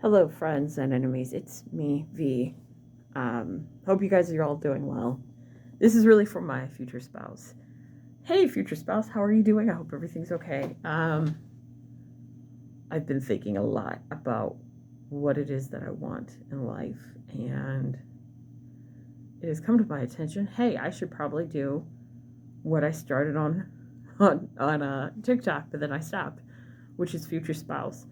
Hello, friends and enemies. It's me, V. Hope you guys are all doing well. This is really for my future spouse. Hey, future spouse, how are you doing? I hope everything's okay. I've been thinking a lot about what it is that I want in life, and it has come to my attention. Hey, I should probably do what I started on TikTok, but then I stopped, which is future spouse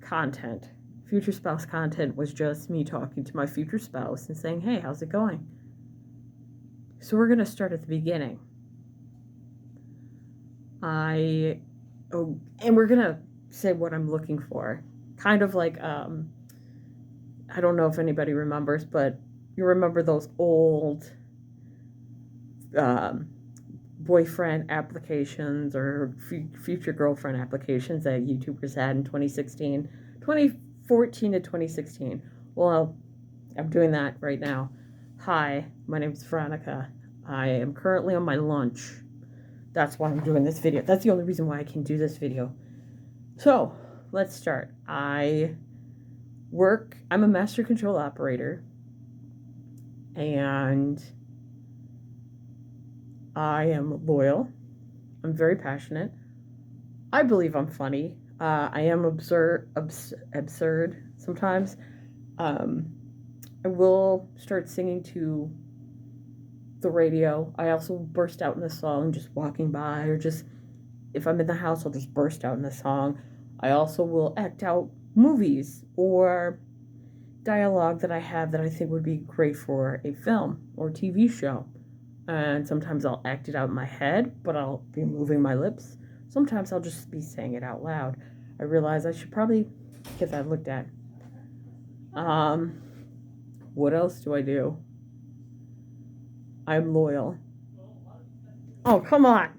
content. Future spouse content was just me talking to my future spouse and saying, hey, how's it going? So we're going to start at the beginning. And we're going to say what I'm looking for. Kind of like, I don't know if anybody remembers, but you remember those old boyfriend applications or future girlfriend applications that YouTubers had in 2016, 2014 to 2016. Well, I'm doing that right now. Hi, my name is Veronica. I am currently on my lunch. That's why I'm doing this video. That's the only reason why I can do this video. So, let's start. I'm a master control operator, and I am loyal. I'm very passionate. I believe I'm funny. I am absurd sometimes. I will start singing to the radio. I also burst out in a song just walking by, or just if I'm in the house, I'll just burst out in a song. I also will act out movies or dialogue that I have that I think would be great for a film or TV show. And sometimes I'll act it out in my head, but I'll be moving my lips. Sometimes I'll just be saying it out loud. I realize I should probably get that looked at. What else do I do? I'm loyal. Oh, come on.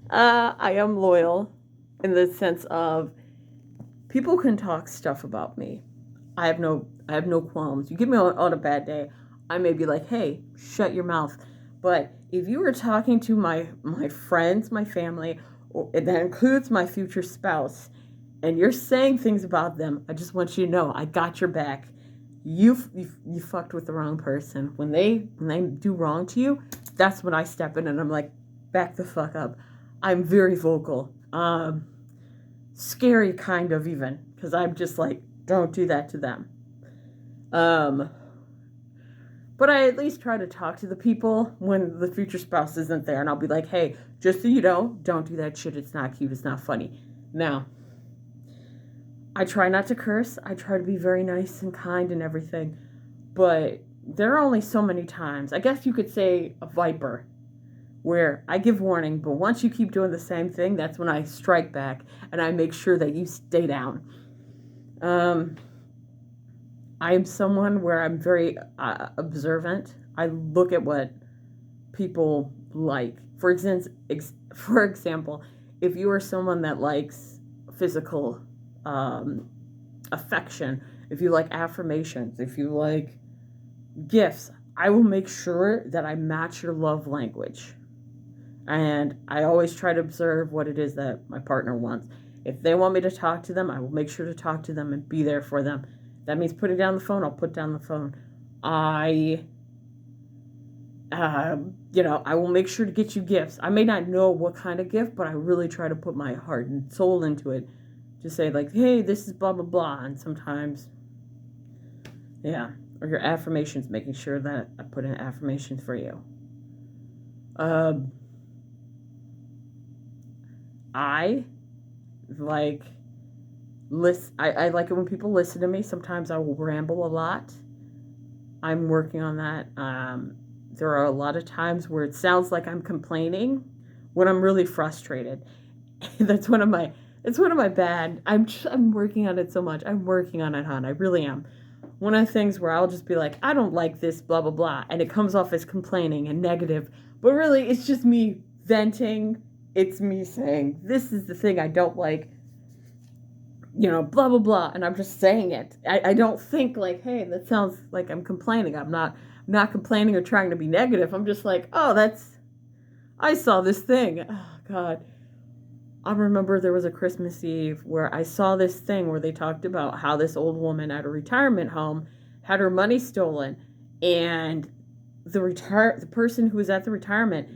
I am loyal in the sense of people can talk stuff about me. I have no qualms. You give me on a bad day, I may be like, hey, shut your mouth. But if you were talking to my friends, my family, and that includes my future spouse, and you're saying things about them, I just want you to know I got your back. You fucked with the wrong person. When they do wrong to you, that's when I step in and I'm like, back the fuck up. I'm very vocal. Scary kind of even, because I'm just like, don't do that to them. But I at least try to talk to the people when the future spouse isn't there, and I'll be like, hey, just so you know, don't do that shit. It's not cute. It's not funny. Now, I try not to curse. I try to be very nice and kind and everything. But there are only so many times, I guess you could say a viper, where I give warning, but once you keep doing the same thing, that's when I strike back and I make sure that you stay down. I am someone where I'm very observant. I look at what people like. For example, if you are someone that likes physical affection, if you like affirmations, if you like gifts, I will make sure that I match your love language. And I always try to observe what it is that my partner wants. If they want me to talk to them, I will make sure to talk to them and be there for them. That means putting down the phone, I'll put down the phone. I will make sure to get you gifts. I may not know what kind of gift, but I really try to put my heart and soul into it. To say like, hey, this is blah, blah, blah. And sometimes, yeah. Or your affirmations, making sure that I put in affirmations for you. I like I like it when people listen to me. Sometimes I will ramble a lot. I'm working on that. There are a lot of times where it sounds like I'm complaining when I'm really frustrated. It's one of my bad. I'm working on it so much. I'm working on it, hon. I really am. One of the things where I'll just be like, I don't like this, blah, blah, blah. And it comes off as complaining and negative. But really, it's just me venting. It's me saying, this is the thing I don't like. Blah, blah, blah. And I'm just saying it. I don't think like, hey, that sounds like I'm complaining. I'm not complaining or trying to be negative. I'm just like, oh, I saw this thing. Oh, God. I remember there was a Christmas Eve where I saw this thing where they talked about how this old woman at a retirement home had her money stolen, and the person who was at the retirement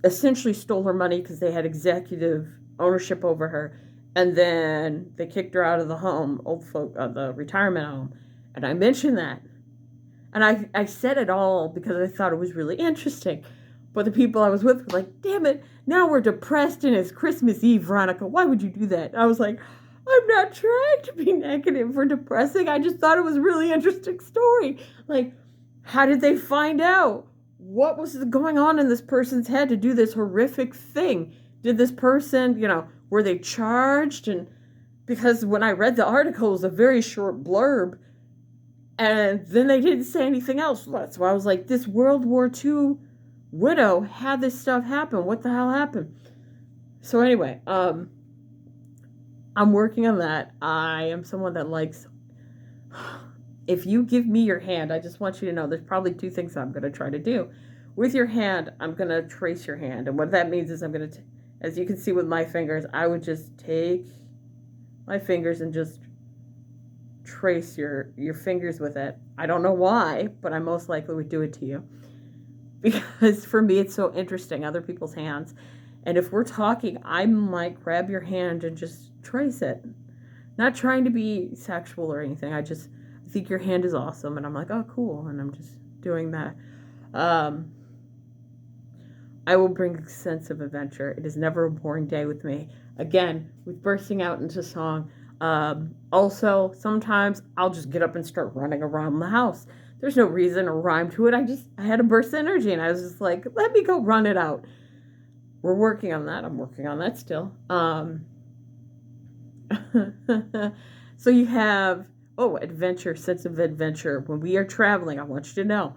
essentially stole her money because they had executive ownership over her, and then they kicked her out of the home, the retirement home. And I mentioned that, and I said it all because I thought it was really interesting. But the people I was with were like, damn it, now we're depressed and it's Christmas Eve, Veronica. Why would you do that? I was like, I'm not trying to be negative or depressing. I just thought it was a really interesting story. Like, how did they find out? What was going on in this person's head to do this horrific thing? Did this person, were they charged? And because when I read the article, it was a very short blurb, and then they didn't say anything else. That's why I was like, this World War II widow had this stuff happen. What the hell happened? So anyway, I'm working on that. I am someone that likes, if you give me your hand, I just want you to know there's probably two things I'm going to try to do. With your hand, I'm going to trace your hand. And what that means is I'm going to, as you can see with my fingers, I would just take my fingers and just trace your fingers with it. I don't know why, but I most likely would do it to you. Because for me, it's so interesting, other people's hands. And if we're talking, I might grab your hand and just trace it. Not trying to be sexual or anything. I think your hand is awesome. And I'm like, oh, cool. And I'm just doing that. I will bring a sense of adventure. It is never a boring day with me. Again, with bursting out into song. Also, sometimes I'll just get up and start running around the house. There's no reason or rhyme to it. I had a burst of energy, and I was just like, let me go run it out. We're working on that. I'm working on that still. So you have, adventure, sense of adventure. When we are traveling, I want you to know,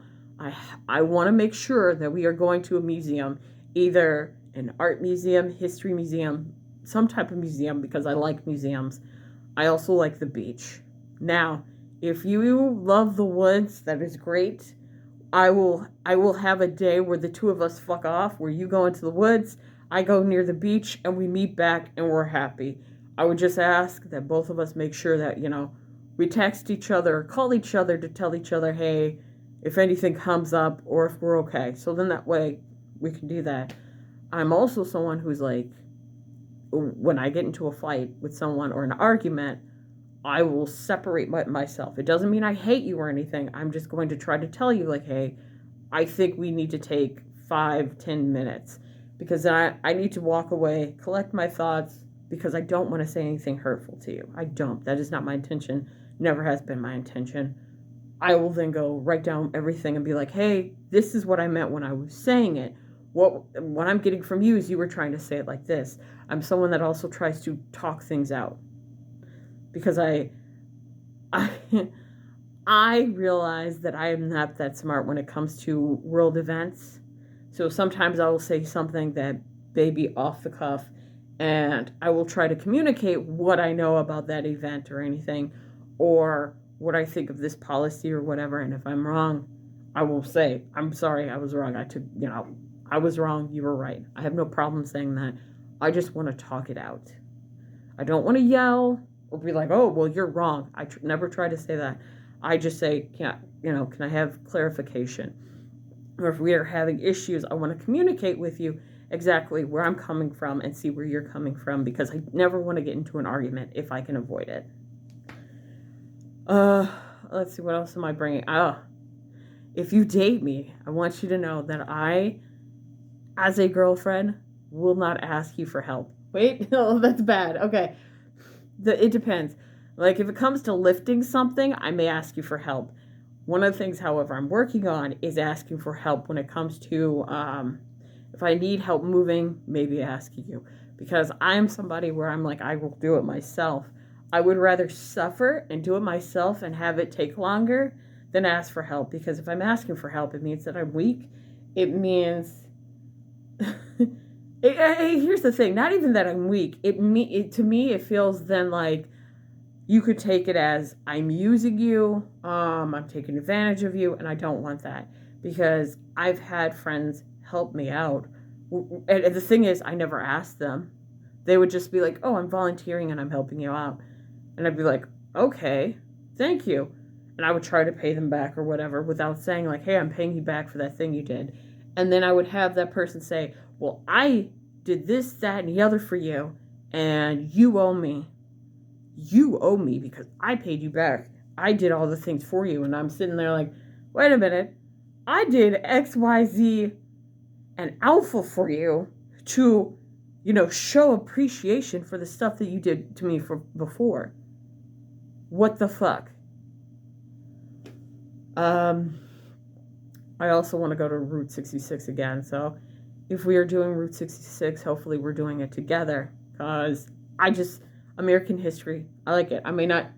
I want to make sure that we are going to a museum, either an art museum, history museum, some type of museum, because I like museums. I also like the beach. Now, if you love the woods, that is great. I will have a day where the two of us fuck off, where you go into the woods, I go near the beach, and we meet back and we're happy. I would just ask that both of us make sure that, we text each other or call each other to tell each other, hey, if anything comes up or if we're okay. So then that way we can do that. I'm also someone who's like, when I get into a fight with someone or an argument, I will separate myself. It doesn't mean I hate you or anything. I'm just going to try to tell you, like, hey, I think we need to take 5-10 minutes, because I need to walk away, collect my thoughts, because I don't want to say anything hurtful to you. I don't. That is not my intention. Never has been my intention. I will then go write down everything and be like, hey, this is what I meant when I was saying it. What I'm getting from you is you were trying to say it like this. I'm someone that also tries to talk things out, because I realize that I am not that smart when it comes to world events. So sometimes I will say something that may be off the cuff, and I will try to communicate what I know about that event or anything, or what I think of this policy or whatever. And if I'm wrong, I will say, I'm sorry, I was wrong. I was wrong. You were right. I have no problem saying that. I just want to talk it out. I don't want to yell or be like, oh, well, you're wrong. I never try to say that. I just say, can I have clarification? Or if we are having issues, I want to communicate with you exactly where I'm coming from and see where you're coming from, because I never want to get into an argument if I can avoid it. Let's see, what else am I bringing? If you date me, I want you to know that I, as a girlfriend, will not ask you for help. Wait, no, that's bad. Okay. It depends. Like, if it comes to lifting something, I may ask you for help. One of the things, however, I'm working on is asking for help when it comes to, if I need help moving, maybe asking you. Because I'm somebody where I'm like, I will do it myself. I would rather suffer and do it myself and have it take longer than ask for help. Because if I'm asking for help, it means that I'm weak. It means... Here's the thing. Not even that I'm weak. To me, it feels then like you could take it as I'm using you, I'm taking advantage of you, and I don't want that. Because I've had friends help me out. And the thing is, I never asked them They would just be like, oh, I'm volunteering and I'm helping you out. And I'd be like, okay, thank you. And I would try to pay them back or whatever without saying, like, hey, I'm paying you back for that thing you did. And then I would have that person say, well, I did this, that, and the other for you, and you owe me. You owe me because I paid you back. I did all the things for you. And I'm sitting there like, wait a minute. I did X, Y, Z, and Alpha for you to, show appreciation for the stuff that you did to me before. What the fuck? I also want to go to Route 66 again. So if we are doing Route 66, hopefully we're doing it together. Because American history, I like it. I may not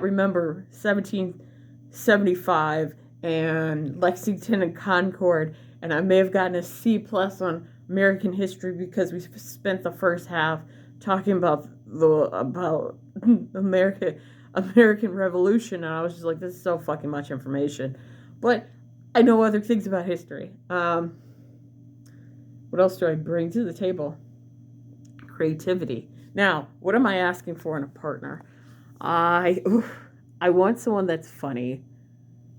remember 1775 and Lexington and Concord, and I may have gotten a C plus on American history because we spent the first half talking about American Revolution, and I was just like, this is so fucking much information. But I know other things about history. What else do I bring to the table? Creativity. Now, what am I asking for in a partner? I want someone that's funny.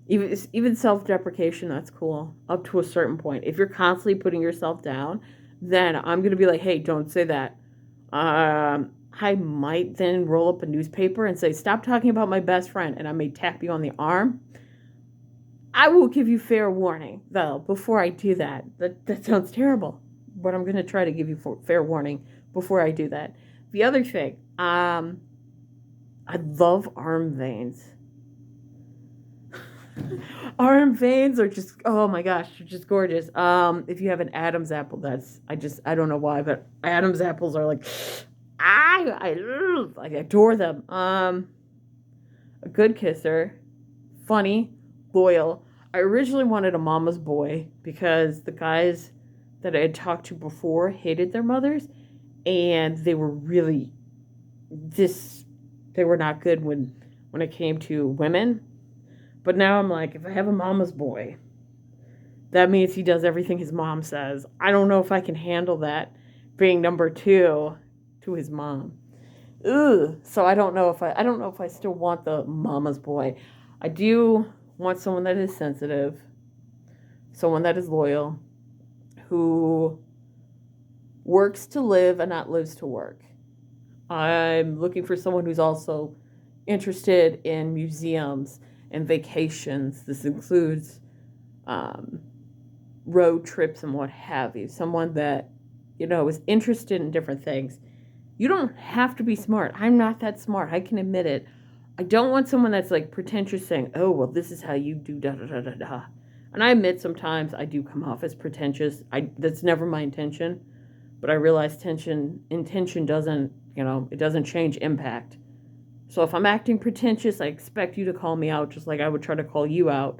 Even self-deprecation, that's cool, up to a certain point. If you're constantly putting yourself down, then I'm going to be like, hey, don't say that. I might then roll up a newspaper and say, stop talking about my best friend, and I may tap you on the arm. I will give you fair warning, though, before I do that. That sounds terrible, but I'm going to try to give you fair warning before I do that. The other thing, I love arm veins. Arm veins are just, oh my gosh, they're just gorgeous. If you have an Adam's apple, I don't know why, but Adam's apples are like, I adore them. A good kisser, funny, loyal. I originally wanted a mama's boy because the guys that I had talked to before hated their mothers, and they were really they were not good when it came to women. But now I'm like, if I have a mama's boy, that means he does everything his mom says. I don't know if I can handle that being number 2 to his mom. Ugh. So I don't know if I still want the mama's boy. I do want someone that is sensitive, someone that is loyal, who works to live and not lives to work. I'm looking for someone who's also interested in museums and vacations. This includes road trips and what have you. Someone that, is interested in different things. You don't have to be smart. I'm not that smart. I can admit it. I don't want someone that's like pretentious saying, oh, well, this is how you do da da da da da. And I admit sometimes I do come off as pretentious. That's never my intention. But I realize intention doesn't, it doesn't change impact. So if I'm acting pretentious, I expect you to call me out just like I would try to call you out,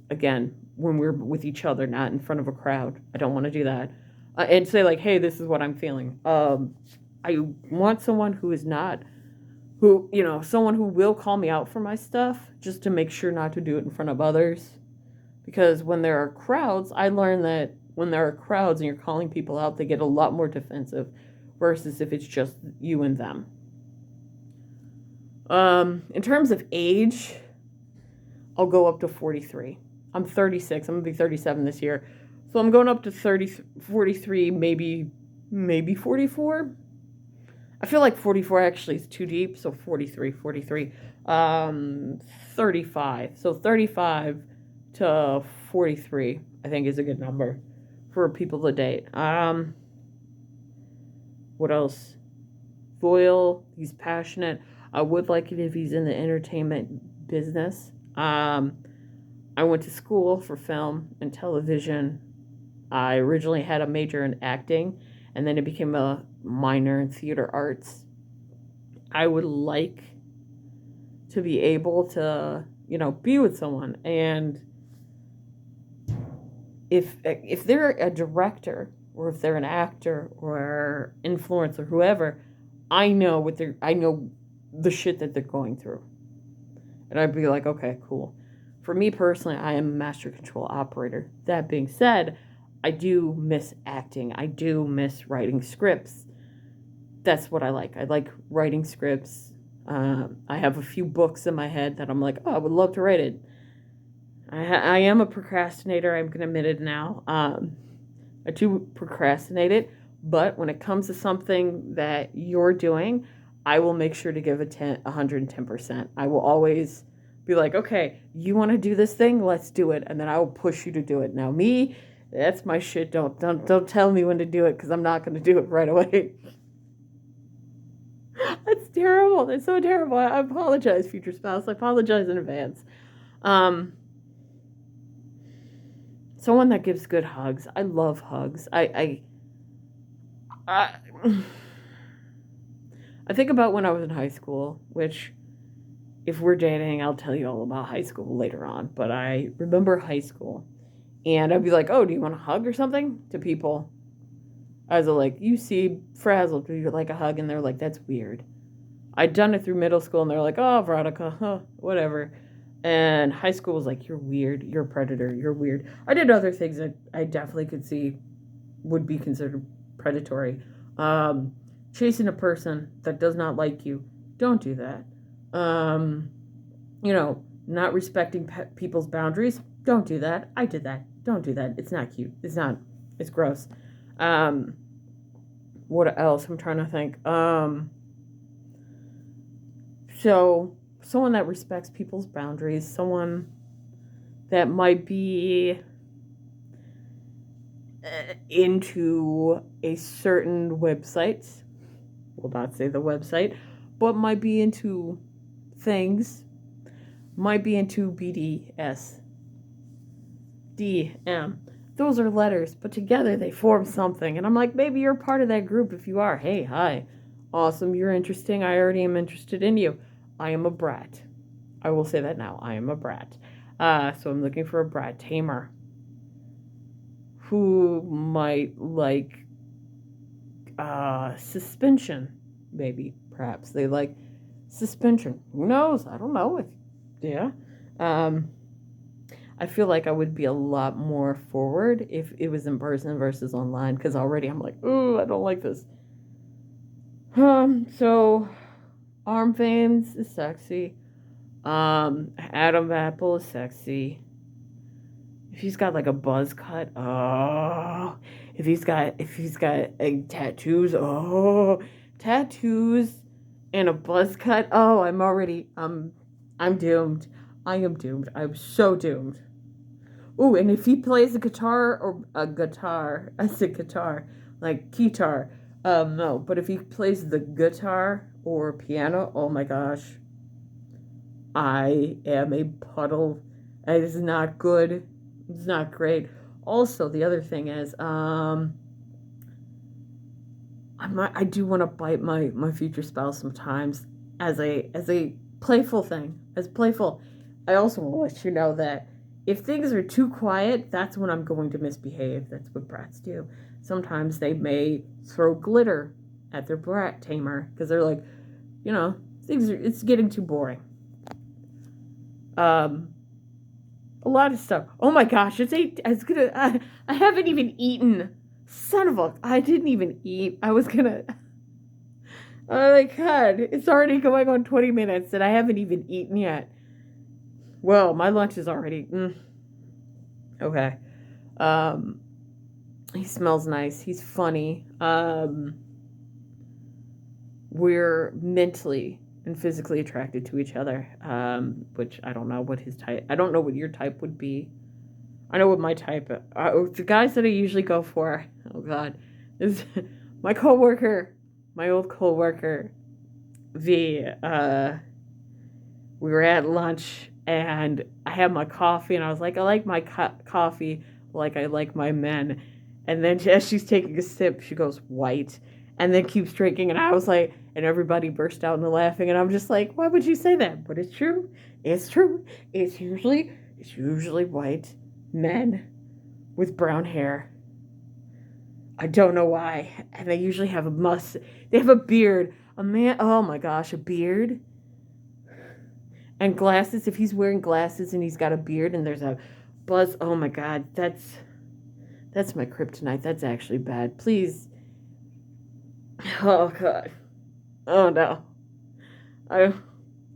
again, when we're with each other, not in front of a crowd. I don't want to do that. And say like, hey, this is what I'm feeling. I want someone who is not, someone who will call me out for my stuff just to make sure not to do it in front of others. Because when there are crowds, I learned that when there are crowds and you're calling people out, they get a lot more defensive versus if it's just you and them. In terms of age, I'll go up to 43. I'm 36. I'm going to be 37 this year. So I'm going up to 43, maybe 44. I feel like 44 actually is too deep, so 43. 35. So 35 to 43, I think, is a good number for people to date. What else? Loyal. He's passionate. I would like it if he's in the entertainment business. I went to school for film and television. I originally had a major in acting, and then it became a minor in theater arts. I would like to be able to, be with someone. And if they're a director, or if they're an actor or influencer, whoever, I know the shit that they're going through. And I'd be like, okay, cool. For me personally, I am a master control operator. That being said, I do miss acting. I do miss writing scripts. That's what I like. I like writing scripts. I have a few books in my head that I'm like, oh, I would love to write it. I am a procrastinator. I'm going to admit it now. I do procrastinate it, but when it comes to something that you're doing, I will make sure to give it 110%. I will always be like, okay, you want to do this thing? Let's do it. And then I will push you to do it. Now, me, that's my shit. Don't tell me when to do it because I'm not going to do it right away. That's terrible. That's so terrible. I apologize, future spouse. I apologize in advance. Um, Someone that gives good hugs. I love hugs. I I think about when I was in high school, which if we're dating, I'll tell you all about high school later on. But I remember high school, and I'd be like, "Oh, do you want a hug or something?" to people. I was like, "You see, frazzled. Do you like a hug?" And they're like, "That's weird." I'd done it through middle school, and they're like, "Oh, Veronica, huh, whatever." And high school was like, "You're weird. You're a predator. You're weird." I did other things that I definitely could see would be considered predatory. Um, Chasing a person that does not like you, don't do that. Um, not respecting people's boundaries, don't do that. I did that. Don't do that. It's not cute. It's not. It's gross. Um, what else? I'm trying to think. So someone that respects people's boundaries, someone that might be into a certain website, will not say the website, but might be into things, might be into BDS, DM. Those are letters, but together they form something. And I'm like, maybe you're part of that group. If you are, hey, hi. Awesome, you're interesting. I already am interested in you. I am a brat. I will say that now. I am a brat. So I'm looking for a brat tamer who might like suspension. Maybe, perhaps they like suspension. Who knows? I don't know. Yeah. Um, I feel like I would be a lot more forward if it was in person versus online because already I'm like, ooh, I don't like this. So arm veins is sexy. Adam Apple is sexy. If he's got like a buzz cut, oh. If he's got tattoos, oh, tattoos and a buzz cut, oh, I'm doomed. I am doomed. I'm so doomed. Ooh, and if he plays I said guitar, like guitar. No, but if he plays the guitar or piano, oh my gosh, I am a puddle. It is not good. It's not great. Also, the other thing is, I do want to bite my future spouse sometimes as a playful thing. As playful. I also want to let you know that if things are too quiet, that's when I'm going to misbehave. That's what brats do. Sometimes they may throw glitter at their brat tamer because they're like, it's getting too boring. Um, a lot of stuff. Oh my gosh, it's 8. I haven't even eaten. Son of a, I didn't even eat. I was gonna. Oh my god, it's already going on 20 minutes and I haven't even eaten yet. Well, my lunch is already. Okay. Um, he smells nice. He's funny. We're mentally and physically attracted to each other. Which I don't know what his type. I don't know what your type would be. I know what my type. The guys that I usually go for. Oh God, is my coworker, my old coworker, V. We were at lunch and I had my coffee and I was like, I like my coffee like I like my men. And then as she's taking a sip, she goes white and then keeps drinking. And I was like, and everybody burst out into laughing. And I'm just like, why would you say that? But it's true. It's true. It's usually white men with brown hair. I don't know why. And they usually have they have a beard. A man, oh my gosh, a beard. And glasses, if he's wearing glasses and he's got a beard and there's a buzz, oh my God, That's my kryptonite. That's actually bad. Please. Oh, God. Oh, no. I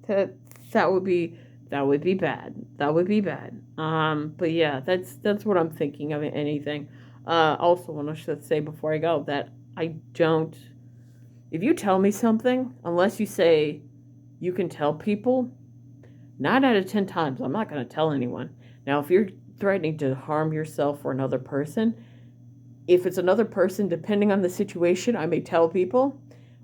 that that would be that would be bad. That would be bad. But yeah, that's what I'm thinking of anything. Also want to say before I go that I don't. If you tell me something, unless you say you can tell people, 9 out of 10 times I'm not going to tell anyone. Now, if you're threatening to harm yourself or another person, if it's another person, depending on the situation, I may tell people.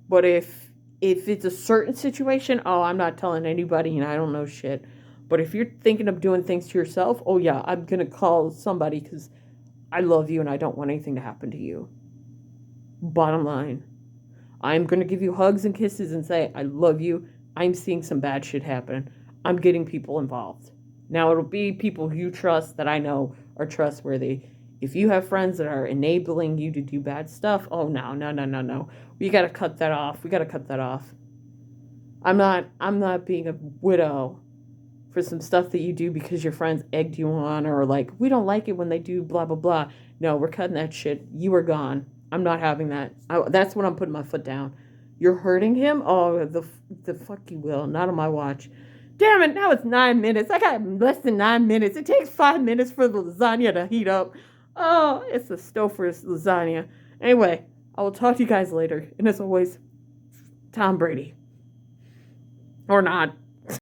But if it's a certain situation, oh, I'm not telling anybody and I don't know shit. But if you're thinking of doing things to yourself, oh yeah, I'm going to call somebody because I love you and I don't want anything to happen to you. Bottom line, I'm going to give you hugs and kisses and say, I love you. I'm seeing some bad shit happen. I'm getting people involved. Now, it'll be people you trust that I know are trustworthy. If you have friends that are enabling you to do bad stuff, oh, no, no, no, no, no. We got to cut that off. We got to cut that off. I'm not being a widow for some stuff that you do because your friends egged you on or like, we don't like it when they do blah, blah, blah. No, we're cutting that shit. You are gone. I'm not having that. That's when I'm putting my foot down. You're hurting him? Oh, the fuck you will. Not on my watch. Damn it, now it's 9 minutes. I got less than 9 minutes. It takes 5 minutes for the lasagna to heat up. Oh, it's a Stouffer's lasagna. Anyway, I will talk to you guys later. And as always, Tom Brady. Or not.